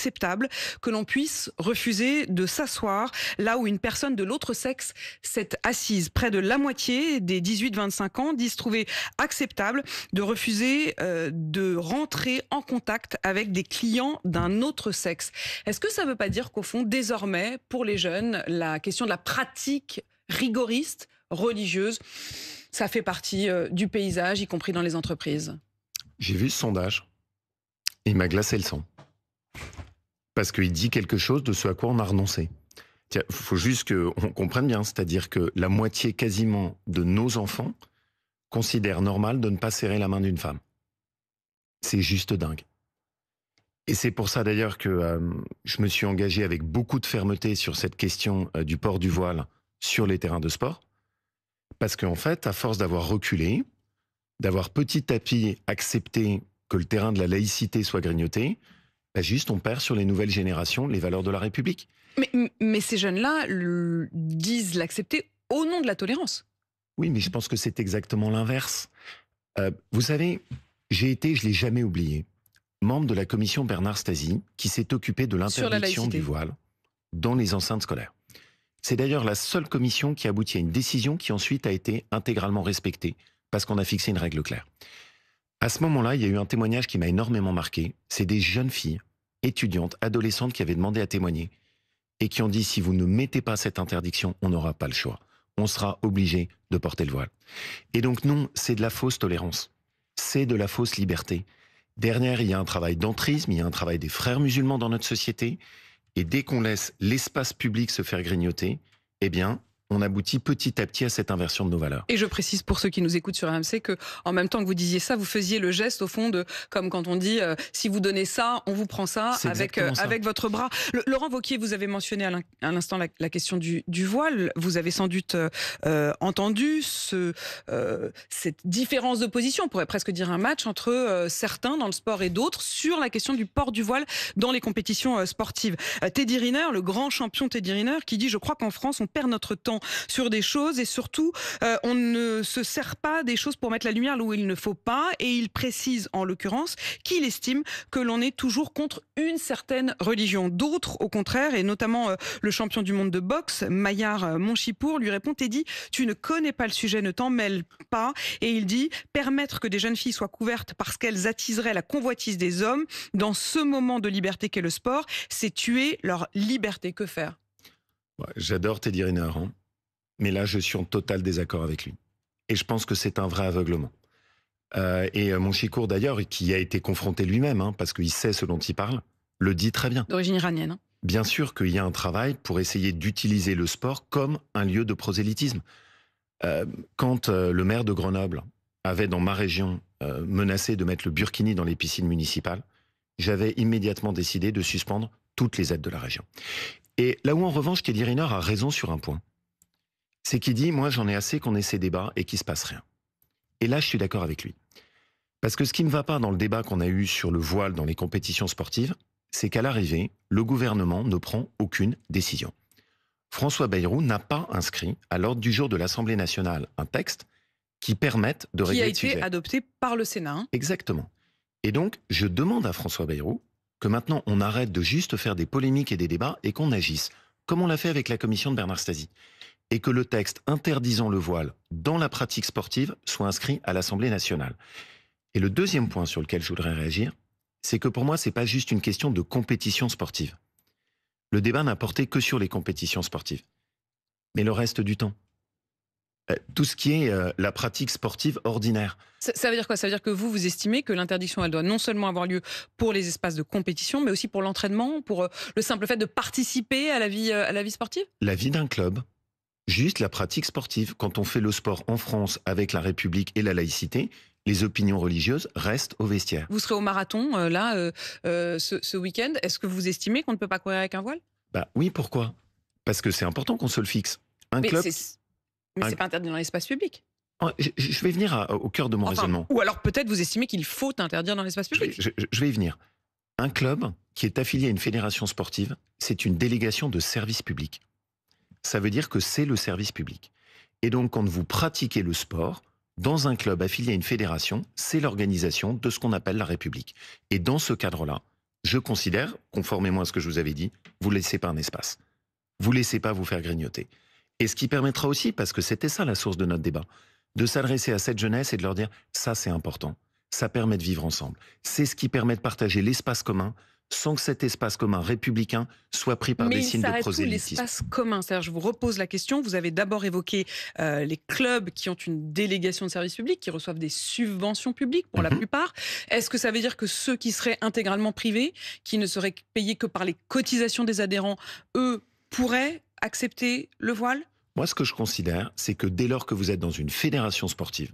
acceptable que l'on puisse refuser de s'asseoir là où une personne de l'autre sexe s'est assise. Près de la moitié des 18-25 ans disent trouver acceptable de refuser de rentrer en contact avec des clients d'un autre sexe. Est-ce que ça ne veut pas dire qu'au fond, désormais, pour les jeunes, la question de la pratique rigoriste, religieuse, ça fait partie du paysage, y compris dans les entreprises? J'ai vu ce sondage et il m'a glacé le sang. Parce qu'il dit quelque chose de ce à quoi on a renoncé. Il faut juste qu'on comprenne bien, c'est-à-dire que la moitié quasiment de nos enfants considèrent normal de ne pas serrer la main d'une femme. C'est juste dingue. Et c'est pour ça d'ailleurs que je me suis engagé avec beaucoup de fermeté sur cette question du port du voile sur les terrains de sport. Parce qu'en fait, à force d'avoir reculé, d'avoir petit à petit accepté que le terrain de la laïcité soit grignoté, bah juste on perd sur les nouvelles générations les valeurs de la République. Mais ces jeunes-là disent l'accepter au nom de la tolérance. Oui, mais je pense que c'est exactement l'inverse. Vous savez, j'ai été, je ne l'ai jamais oublié, membre de la commission Bernard Stasi qui s'est occupée de l'interdiction du voile dans les enceintes scolaires. C'est d'ailleurs la seule commission qui aboutit à une décision qui ensuite a été intégralement respectée parce qu'on a fixé une règle claire. À ce moment-là, il y a eu un témoignage qui m'a énormément marqué. C'est des jeunes filles, étudiantes, adolescentes qui avaient demandé à témoigner et qui ont dit si vous ne mettez pas cette interdiction, on n'aura pas le choix. On sera obligé de porter le voile. Et donc non, c'est de la fausse tolérance. C'est de la fausse liberté. Derrière, il y a un travail d'entrisme, il y a un travail des frères musulmans dans notre société. Et dès qu'on laisse l'espace public se faire grignoter, eh bien, on aboutit petit à petit à cette inversion de nos valeurs. Et je précise pour ceux qui nous écoutent sur RMC que, en même temps que vous disiez ça, vous faisiez le geste au fond de, comme quand on dit, si vous donnez ça, on vous prend ça avec votre bras. Laurent Wauquiez, vous avez mentionné à l'instant la question du voile. Vous avez sans doute entendu cette différence de position, on pourrait presque dire un match entre certains dans le sport et d'autres sur la question du port du voile dans les compétitions sportives. Teddy Riner, le grand champion Teddy Riner, qui dit « Je crois qu'en France, on perd notre temps sur des choses et surtout on ne se sert pas des choses pour mettre la lumière là où il ne faut pas ». Et il précise en l'occurrence qu'il estime que l'on est toujours contre une certaine religion. D'autres au contraire, et notamment le champion du monde de boxe Maillard Monchipour lui répond « Teddy, tu ne connais pas le sujet, ne t'en mêle pas ». Et il dit « Permettre que des jeunes filles soient couvertes parce qu'elles attiseraient la convoitise des hommes dans ce moment de liberté qu'est le sport, c'est tuer leur liberté. » Que faire? J'adore Teddy Riner, hein. Mais là, je suis en total désaccord avec lui. Et je pense que c'est un vrai aveuglement. Et Monchipour, d'ailleurs, qui a été confronté lui-même, hein, parce qu'il sait ce dont il parle, le dit très bien. D'origine iranienne. Hein. Bien sûr qu'il y a un travail pour essayer d'utiliser le sport comme un lieu de prosélytisme. Quand le maire de Grenoble avait, dans ma région, menacé de mettre le burkini dans les piscines municipales, j'avais immédiatement décidé de suspendre toutes les aides de la région. Et là où, en revanche, Teddy Riner a raison sur un point, c'est qu'il dit, moi j'en ai assez qu'on ait ces débats et qu'il ne se passe rien. Et là, je suis d'accord avec lui. Parce que ce qui ne va pas dans le débat qu'on a eu sur le voile dans les compétitions sportives, c'est qu'à l'arrivée, le gouvernement ne prend aucune décision. François Bayrou n'a pas inscrit à l'ordre du jour de l'Assemblée nationale un texte qui permette de régler le sujet. Qui a été adopté par le Sénat. Hein. Exactement. Et donc, je demande à François Bayrou que maintenant on arrête de juste faire des polémiques et des débats et qu'on agisse, comme on l'a fait avec la commission de Bernard Stasi. Et que le texte interdisant le voile dans la pratique sportive soit inscrit à l'Assemblée nationale. Et le deuxième point sur lequel je voudrais réagir, c'est que pour moi, ce n'est pas juste une question de compétition sportive. Le débat n'a porté que sur les compétitions sportives. Mais le reste du temps, tout ce qui est la pratique sportive ordinaire. Ça veut dire quoi? Ça veut dire que vous estimez que l'interdiction, elle doit non seulement avoir lieu pour les espaces de compétition, mais aussi pour l'entraînement, pour le simple fait de participer à la vie sportive? La vie d'un club. Juste la pratique sportive. Quand on fait le sport en France avec la République et la laïcité, les opinions religieuses restent au vestiaire. Vous serez au marathon, ce week-end. Est-ce que vous estimez qu'on ne peut pas courir avec un voile? Bah oui, pourquoi? Parce que c'est important qu'on se le fixe. Mais c'est pas interdit dans l'espace public. Je vais venir au cœur de mon raisonnement. Ou alors peut-être vous estimez qu'il faut interdire dans l'espace public. Je vais y venir. Un club qui est affilié à une fédération sportive, c'est une délégation de service public. Ça veut dire que c'est le service public. Et donc, quand vous pratiquez le sport, dans un club affilié à une fédération, c'est l'organisation de ce qu'on appelle la République. Et dans ce cadre-là, je considère, conformément à ce que je vous avais dit, vous ne laissez pas un espace. Vous ne laissez pas vous faire grignoter. Et ce qui permettra aussi, parce que c'était ça la source de notre débat, de s'adresser à cette jeunesse et de leur dire « ça c'est important, ça permet de vivre ensemble ». C'est ce qui permet de partager l'espace commun sans que cet espace commun républicain soit pris par des signes de prosélytisme. Mais l'espace commun, c'est-à-dire, je vous repose la question, vous avez d'abord évoqué les clubs qui ont une délégation de service public, qui reçoivent des subventions publiques pour la plupart. Est-ce que ça veut dire que ceux qui seraient intégralement privés, qui ne seraient payés que par les cotisations des adhérents, eux, pourraient accepter le voile ? Moi, ce que je considère, c'est que dès lors que vous êtes dans une fédération sportive,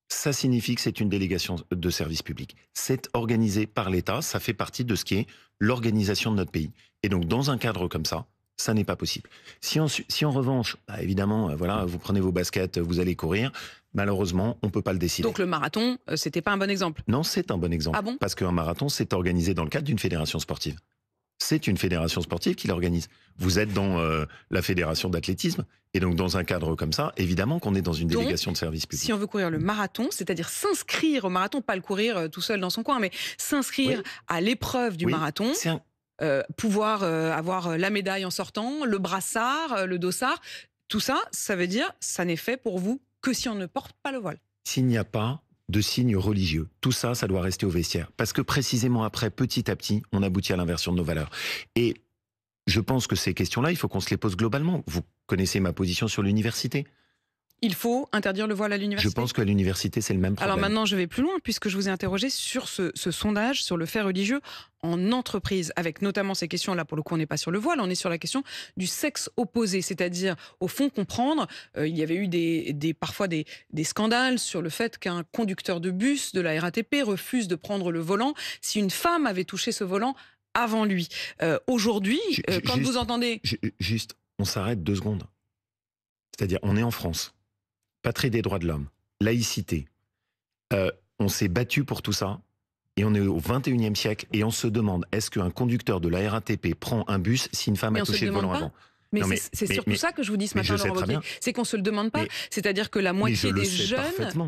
ça signifie que c'est une délégation de service public. C'est organisé par l'État, ça fait partie de ce qui est l'organisation de notre pays. Et donc, dans un cadre comme ça n'est pas possible. Si en revanche, bah évidemment, voilà, vous prenez vos baskets, vous allez courir, malheureusement, on ne peut pas le décider. Donc le marathon, c'était pas un bon exemple ? Non, c'est un bon exemple. Ah bon ? Parce qu'un marathon, c'est organisé dans le cadre d'une fédération sportive. C'est une fédération sportive qui l'organise. Vous êtes dans la fédération d'athlétisme, et donc dans un cadre comme ça, évidemment qu'on est dans une délégation de service public. Si on veut courir le marathon, c'est-à-dire s'inscrire au marathon, pas le courir tout seul dans son coin, mais s'inscrire à l'épreuve du marathon, pouvoir avoir la médaille en sortant, le brassard, le dossard, tout ça, ça veut dire, ça n'est fait pour vous que si on ne porte pas le voile. S'il n'y a pas de signes religieux. Tout ça, ça doit rester au vestiaire. Parce que précisément après, petit à petit, on aboutit à l'inversion de nos valeurs. Et je pense que ces questions-là, il faut qu'on se les pose globalement. Vous connaissez ma position sur l'université. Il faut interdire le voile à l'université ? Je pense qu'à l'université, c'est le même problème. Alors maintenant, je vais plus loin, puisque je vous ai interrogé sur ce sondage sur le fait religieux en entreprise, avec notamment ces questions-là. Pour le coup, on n'est pas sur le voile, on est sur la question du sexe opposé, c'est-à-dire, au fond, comprendre, il y avait eu parfois des scandales sur le fait qu'un conducteur de bus de la RATP refuse de prendre le volant si une femme avait touché ce volant avant lui. Aujourd'hui, quand vous entendez... Juste, on s'arrête 2 secondes. C'est-à-dire, on est en France. Patrie des droits de l'homme, laïcité. On s'est battu pour tout ça et on est au 21e siècle et on se demande est-ce qu'un conducteur de la RATP prend un bus si une femme a touché le volant avant ? Mais c'est surtout ça que je vous dis ce matin, Laurent Wauquiez. C'est qu'on ne se le demande pas. C'est-à-dire que la moitié des jeunes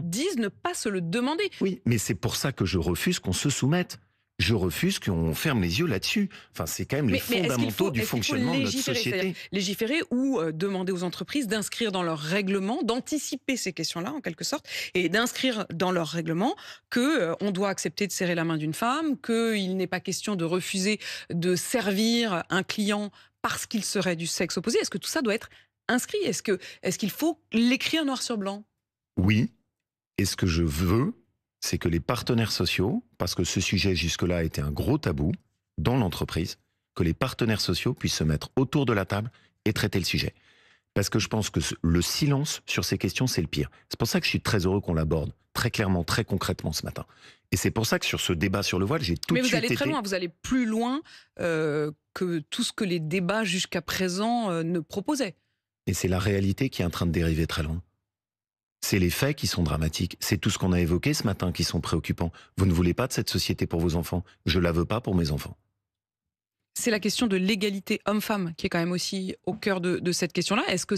disent ne pas se le demander. Oui, mais c'est pour ça que je refuse qu'on se soumette. Je refuse qu'on ferme les yeux là-dessus. Enfin, c'est quand même les fondamentaux du fonctionnement de notre société. Légiférer ou demander aux entreprises d'inscrire dans leur règlement, d'anticiper ces questions-là en quelque sorte, et d'inscrire dans leur règlement qu'on doit accepter de serrer la main d'une femme, qu'il n'est pas question de refuser de servir un client parce qu'il serait du sexe opposé. Est-ce que tout ça doit être inscrit ? Est-ce qu'il faut l'écrire noir sur blanc ? Oui. Et ce que je veux, c'est que les partenaires sociaux, parce que ce sujet jusque-là a été un gros tabou dans l'entreprise, que les partenaires sociaux puissent se mettre autour de la table et traiter le sujet. Parce que je pense que le silence sur ces questions, c'est le pire. C'est pour ça que je suis très heureux qu'on l'aborde très clairement, très concrètement ce matin. Et c'est pour ça que sur ce débat sur le voile, j'ai tout de suite été... Mais vous allez très loin, vous allez plus loin que tout ce que les débats jusqu'à présent ne proposaient. Et c'est la réalité qui est en train de dériver très loin. C'est les faits qui sont dramatiques. C'est tout ce qu'on a évoqué ce matin qui sont préoccupants. Vous ne voulez pas de cette société pour vos enfants. Je ne la veux pas pour mes enfants. C'est la question de l'égalité homme-femme qui est quand même aussi au cœur de cette question-là. Est-ce que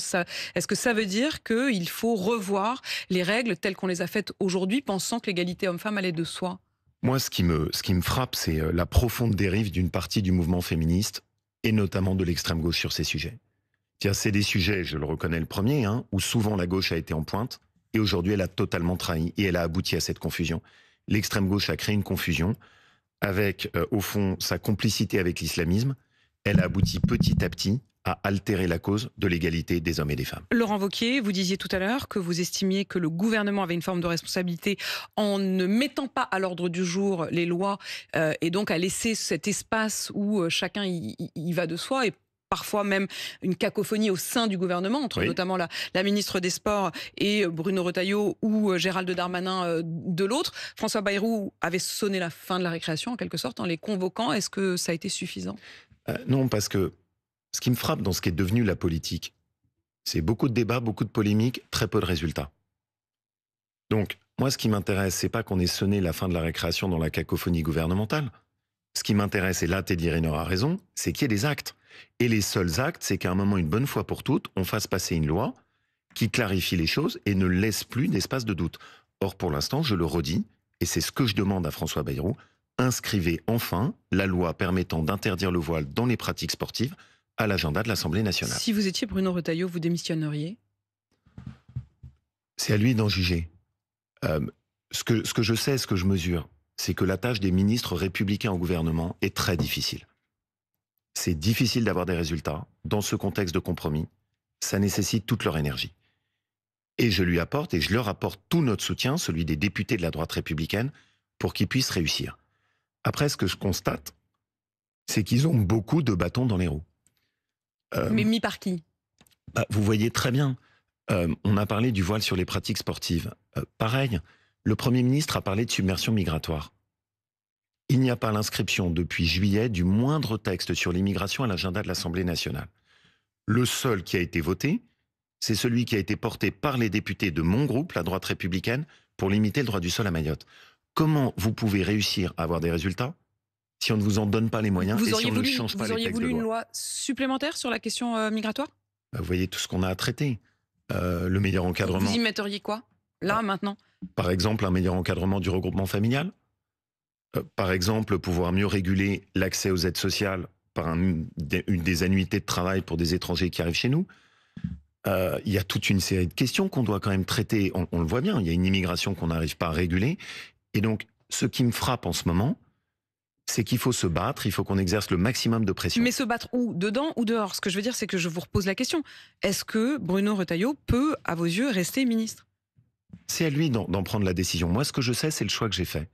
ça veut dire qu'il faut revoir les règles telles qu'on les a faites aujourd'hui, pensant que l'égalité homme-femme allait de soi ? Moi, ce qui me frappe, c'est la profonde dérive d'une partie du mouvement féministe, et notamment de l'extrême gauche sur ces sujets. Tiens, c'est des sujets, je le reconnais le premier, où souvent la gauche a été en pointe, et aujourd'hui elle a totalement trahi, et elle a abouti à cette confusion. L'extrême gauche a créé une confusion, avec, au fond, sa complicité avec l'islamisme. Elle a abouti petit à petit à altérer la cause de l'égalité des hommes et des femmes. Laurent Wauquiez, vous disiez tout à l'heure que vous estimiez que le gouvernement avait une forme de responsabilité en ne mettant pas à l'ordre du jour les lois et donc à laisser cet espace où chacun y va de soi et parfois même une cacophonie au sein du gouvernement, entre notamment la ministre des Sports et Bruno Retailleau ou Gérald Darmanin de l'autre. François Bayrou avait sonné la fin de la récréation en quelque sorte en les convoquant. Est-ce que ça a été suffisant ? Non, parce que ce qui me frappe dans ce qui est devenu la politique, c'est beaucoup de débats, beaucoup de polémiques, très peu de résultats. Donc, moi, ce qui m'intéresse, c'est pas qu'on ait sonné la fin de la récréation dans la cacophonie gouvernementale. Ce qui m'intéresse, et là, Teddy Riner a raison, c'est qu'il y ait des actes. Et les seuls actes, c'est qu'à un moment, une bonne fois pour toutes, on fasse passer une loi qui clarifie les choses et ne laisse plus d'espace de doute. Or, pour l'instant, je le redis, et c'est ce que je demande à François Bayrou, inscrivez enfin la loi permettant d'interdire le voile dans les pratiques sportives à l'agenda de l'Assemblée nationale. Si vous étiez Bruno Retailleau, vous démissionneriez? C'est à lui d'en juger. Ce que je sais, ce que je mesure, c'est que la tâche des ministres républicains au gouvernement est très difficile. C'est difficile d'avoir des résultats. Dans ce contexte de compromis, ça nécessite toute leur énergie. Et je lui apporte, et je leur apporte tout notre soutien, celui des députés de la droite républicaine, pour qu'ils puissent réussir. Après, ce que je constate, c'est qu'ils ont beaucoup de bâtons dans les roues. Mais mis par qui? Vous voyez très bien. On a parlé du voile sur les pratiques sportives. Pareil, le Premier ministre a parlé de submersion migratoire. Il n'y a pas l'inscription depuis juillet du moindre texte sur l'immigration à l'agenda de l'Assemblée nationale. Le seul qui a été voté, c'est celui qui a été porté par les députés de mon groupe, la droite républicaine, pour limiter le droit du sol à Mayotte. Comment vous pouvez réussir à avoir des résultats si on ne vous en donne pas les moyens et si on ne change pas les textes de loi? Vous auriez voulu une loi supplémentaire sur la question migratoire? Vous voyez tout ce qu'on a à traiter. Le meilleur encadrement. Vous y metteriez quoi, là, maintenant? Par exemple, un meilleur encadrement du regroupement familial. Par exemple, pouvoir mieux réguler l'accès aux aides sociales par des annuités de travail pour des étrangers qui arrivent chez nous. Il y a toute une série de questions qu'on doit quand même traiter. On le voit bien, il y a une immigration qu'on n'arrive pas à réguler. Et donc, ce qui me frappe en ce moment, c'est qu'il faut se battre, il faut qu'on exerce le maximum de pression. Mais se battre où? Dedans ou dehors? Ce que je veux dire, c'est que je vous repose la question. Est-ce que Bruno Retailleau peut, à vos yeux, rester ministre? C'est à lui d'en prendre la décision. Moi, ce que je sais, c'est le choix que j'ai fait.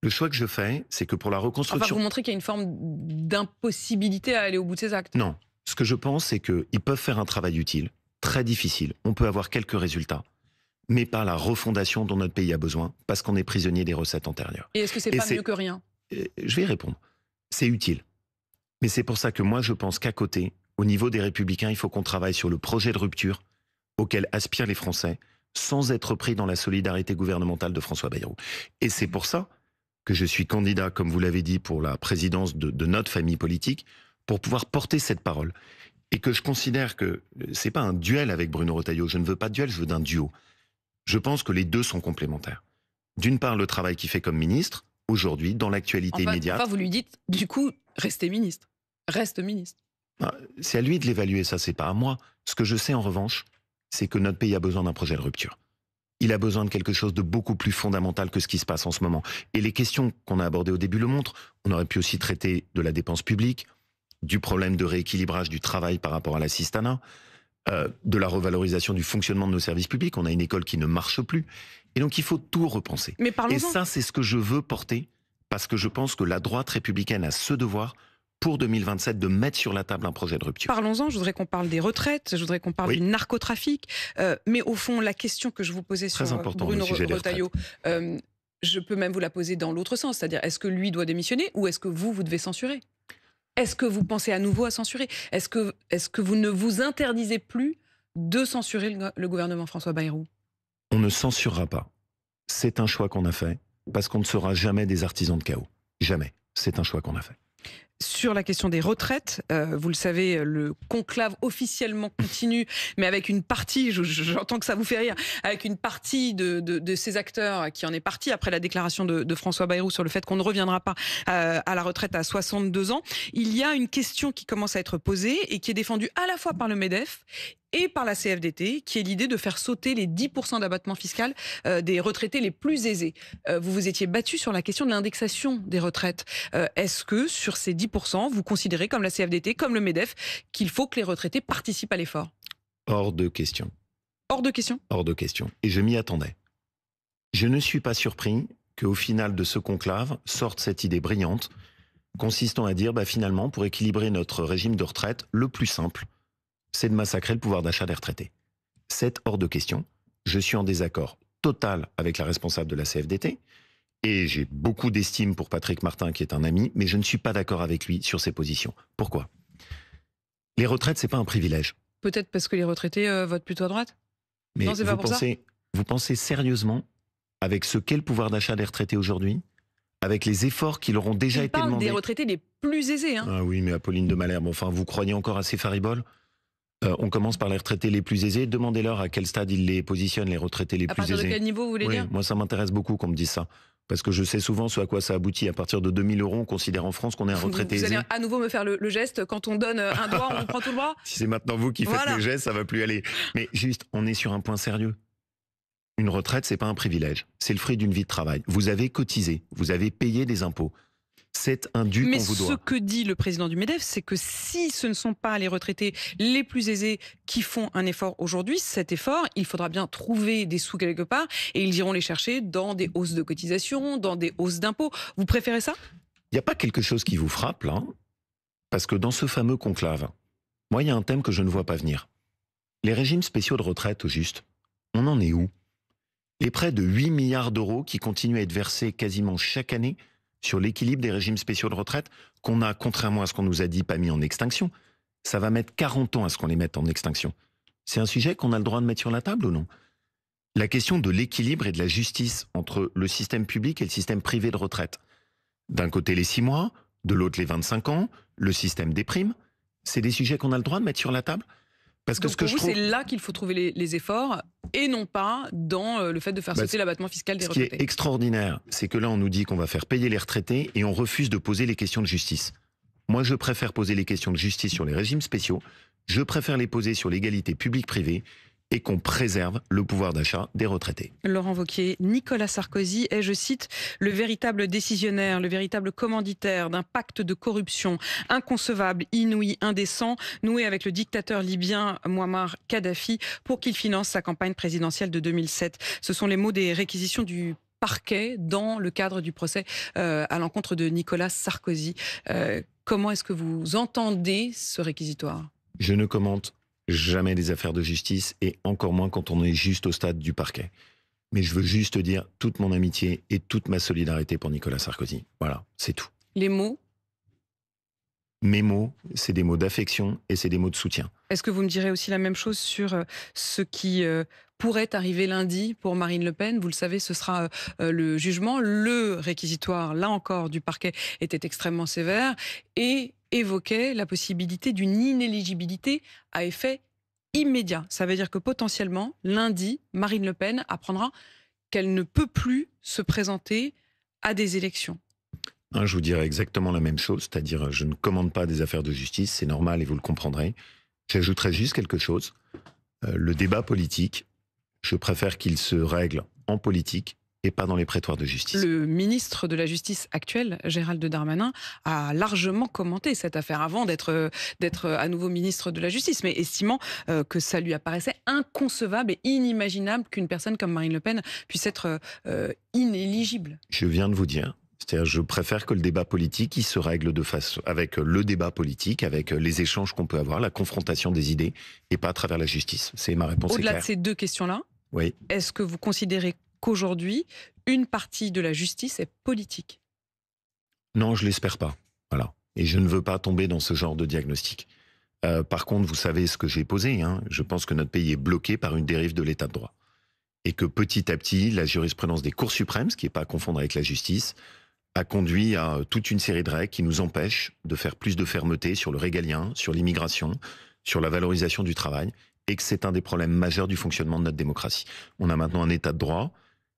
Le choix que je fais, c'est que pour la reconstruction... Enfin, vous montrez qu'il y a une forme d'impossibilité à aller au bout de ses actes. Non. Ce que je pense, c'est qu'ils peuvent faire un travail utile, très difficile. On peut avoir quelques résultats, mais pas la refondation dont notre pays a besoin, parce qu'on est prisonnier des recettes antérieures. Et est-ce que c'est pas mieux que rien? Je vais y répondre. C'est utile. Mais c'est pour ça que moi, je pense qu'à côté, au niveau des Républicains, il faut qu'on travaille sur le projet de rupture auquel aspirent les Français, sans être pris dans la solidarité gouvernementale de François Bayrou. Et c'est pour ça que je suis candidat, comme vous l'avez dit, pour la présidence de notre famille politique, pour pouvoir porter cette parole. Et que je considère que c'est pas un duel avec Bruno Retailleau. Je ne veux pas de duel, je veux un duo. Je pense que les deux sont complémentaires. D'une part, le travail qu'il fait comme ministre, aujourd'hui, dans l'actualité immédiate. Enfin, vous lui dites, du coup, restez ministre. Reste ministre. C'est à lui de l'évaluer, ça, c'est pas à moi. Ce que je sais, en revanche, c'est que notre pays a besoin d'un projet de rupture. Il a besoin de quelque chose de beaucoup plus fondamental que ce qui se passe en ce moment. Et les questions qu'on a abordées au début le montrent. On aurait pu aussi traiter de la dépense publique, du problème de rééquilibrage du travail par rapport à l'assistanat, de la revalorisation du fonctionnement de nos services publics. On a une école qui ne marche plus. Et donc, il faut tout repenser. Mais parlons-en. Et ça, c'est ce que je veux porter, parce que je pense que la droite républicaine a ce devoir, pour 2027, de mettre sur la table un projet de rupture. Parlons-en, je voudrais qu'on parle des retraites, je voudrais qu'on parle du narcotrafic. Mais au fond, la question que je vous posais sur Bruno Retailleau, je peux même vous la poser dans l'autre sens. C'est-à-dire, est-ce que lui doit démissionner ou est-ce que vous devez censurer? Est-ce que vous pensez à nouveau à censurer? Est-ce que vous ne vous interdisez plus de censurer le gouvernement François Bayrou? On ne censurera pas. C'est un choix qu'on a fait, parce qu'on ne sera jamais des artisans de chaos. Jamais. C'est un choix qu'on a fait. Sur la question des retraites, vous le savez, le conclave officiellement continue, mais avec une partie, j'entends que ça vous fait rire, avec une partie de ces acteurs qui en est partie après la déclaration de François Bayrou sur le fait qu'on ne reviendra pas à la retraite à 62 ans. Il y a une question qui commence à être posée et qui est défendue à la fois par le MEDEF et par la CFDT, qui est l'idée de faire sauter les 10% d'abattement fiscal des retraités les plus aisés. Vous vous étiez battu sur la question de l'indexation des retraites. Est-ce que sur ces 10%, vous considérez, comme la CFDT, comme le MEDEF, qu'il faut que les retraités participent à l'effort? Hors de question. Hors de question? Hors de question. Et je m'y attendais. Je ne suis pas surpris qu'au final de ce conclave sorte cette idée brillante, consistant à dire, finalement, pour équilibrer notre régime de retraite, le plus simple, c'est de massacrer le pouvoir d'achat des retraités. C'est hors de question. Je suis en désaccord total avec la responsable de la CFDT et j'ai beaucoup d'estime pour Patrick Martin, qui est un ami, mais je ne suis pas d'accord avec lui sur ses positions. Pourquoi? Les retraites, c'est pas un privilège. Peut-être parce que les retraités votent plutôt à droite? Mais non, c'est pas pour ça. Vous pensez sérieusement, avec ce qu'est le pouvoir d'achat des retraités aujourd'hui, avec les efforts qui leur ont déjà été demandés... des retraités les plus aisés. Hein. Ah oui, mais Apolline de Malherbe, enfin, vous croyez encore à ces fariboles? On commence par les retraités les plus aisés. Demandez-leur à quel stade ils les positionnent, les retraités les plus aisés. À partir de quel niveau, vous voulez dire? Moi, ça m'intéresse beaucoup qu'on me dise ça. parce que je sais souvent ce à quoi ça aboutit. À partir de 2000 €, on considère en France qu'on est un retraité aisé. Vous allez à nouveau me faire le geste, quand on donne un doigt, on prend tout le bras? Si c'est maintenant vous qui faites le geste, ça va plus aller. Mais juste, on est sur un point sérieux. Une retraite, c'est pas un privilège. C'est le fruit d'une vie de travail. Vous avez cotisé, vous avez payé des impôts. C'est un dû qu'on vous doit. Mais ce que dit le président du MEDEF, c'est que si ce ne sont pas les retraités les plus aisés qui font un effort aujourd'hui, cet effort, il faudra bien trouver des sous quelque part et ils iront les chercher dans des hausses de cotisations, dans des hausses d'impôts. Vous préférez ça? Il n'y a pas quelque chose qui vous frappe là? Parce que dans ce fameux conclave, moi, il y a un thème que je ne vois pas venir. Les régimes spéciaux de retraite, au juste, on en est où? Les près de 8 milliards d'euros qui continuent à être versés quasiment chaque année sur l'équilibre des régimes spéciaux de retraite, qu'on a, contrairement à ce qu'on nous a dit, pas mis en extinction. Ça va mettre 40 ans à ce qu'on les mette en extinction. C'est un sujet qu'on a le droit de mettre sur la table ou non? La question de l'équilibre et de la justice entre le système public et le système privé de retraite. D'un côté les 6 mois, de l'autre les 25 ans, le système des primes, c'est des sujets qu'on a le droit de mettre sur la table? Parce que donc pour vous, c'est là qu'il faut trouver les efforts et non pas dans le fait de faire sauter l'abattement fiscal des retraités. Ce qui est extraordinaire, c'est que là on nous dit qu'on va faire payer les retraités et on refuse de poser les questions de justice. Moi je préfère poser les questions de justice sur les régimes spéciaux, je préfère les poser sur l'égalité publique-privée et qu'on préserve le pouvoir d'achat des retraités. Laurent Wauquiez, Nicolas Sarkozy est, je cite, le véritable décisionnaire, le véritable commanditaire d'un pacte de corruption inconcevable, inouï, indécent, noué avec le dictateur libyen Mouammar Kadhafi pour qu'il finance sa campagne présidentielle de 2007. Ce sont les mots des réquisitions du parquet dans le cadre du procès à l'encontre de Nicolas Sarkozy. Comment est-ce que vous entendez ce réquisitoire? Je ne commente jamais des affaires de justice et encore moins quand on est juste au stade du parquet. Mais je veux juste dire toute mon amitié et toute ma solidarité pour Nicolas Sarkozy. Voilà, c'est tout. Les mots? Mes mots, c'est des mots d'affection et c'est des mots de soutien. Est-ce que vous me direz aussi la même chose sur ce qui pourrait arriver lundi pour Marine Le Pen? Vous le savez, ce sera le jugement. Le réquisitoire, là encore, du parquet était extrêmement sévère et évoquait la possibilité d'une inéligibilité à effet immédiat. Ça veut dire que potentiellement, lundi, Marine Le Pen apprendra qu'elle ne peut plus se présenter à des élections. Je vous dirais exactement la même chose, c'est-à-dire je ne commande pas des affaires de justice, c'est normal et vous le comprendrez. J'ajouterais juste quelque chose. Le débat politique, je préfère qu'il se règle en politique et pas dans les prétoires de justice. Le ministre de la Justice actuel, Gérald Darmanin, a largement commenté cette affaire avant d'être à nouveau ministre de la Justice, mais estimant que ça lui apparaissait inconcevable et inimaginable qu'une personne comme Marine Le Pen puisse être inéligible. Je viens de vous dire. C'est-à-dire, je préfère que le débat politique, il se règle de face avec le débat politique, avec les échanges qu'on peut avoir, la confrontation des idées, et pas à travers la justice. C'est ma réponse. Au-delà de ces deux questions-là, oui. Est-ce que vous considérez qu'aujourd'hui, une partie de la justice est politique? Non, je l'espère pas. Voilà. Et je ne veux pas tomber dans ce genre de diagnostic. Par contre, vous savez ce que j'ai posé. Je pense que notre pays est bloqué par une dérive de l'état de droit. Et que petit à petit, la jurisprudence des cours suprêmes, ce qui n'est pas à confondre avec la justice, a conduit à toute une série de règles qui nous empêchent de faire plus de fermeté sur le régalien, sur l'immigration, sur la valorisation du travail, et que c'est un des problèmes majeurs du fonctionnement de notre démocratie. On a maintenant un état de droit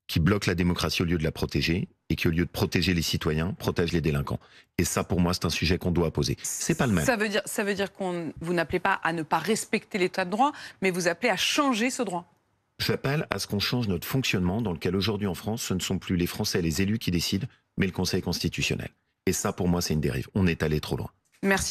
qui bloque la démocratie au lieu de la protéger, et qui au lieu de protéger les citoyens, protège les délinquants. Et ça, pour moi, c'est un sujet qu'on doit poser. C'est pas le même. Ça veut dire que vous n'appelez pas à ne pas respecter l'état de droit, mais vous appelez à changer ce droit. J'appelle à ce qu'on change notre fonctionnement dans lequel aujourd'hui en France, ce ne sont plus les Français, les élus qui décident, mais le Conseil constitutionnel. Et ça, pour moi, c'est une dérive. On est allé trop loin. Merci.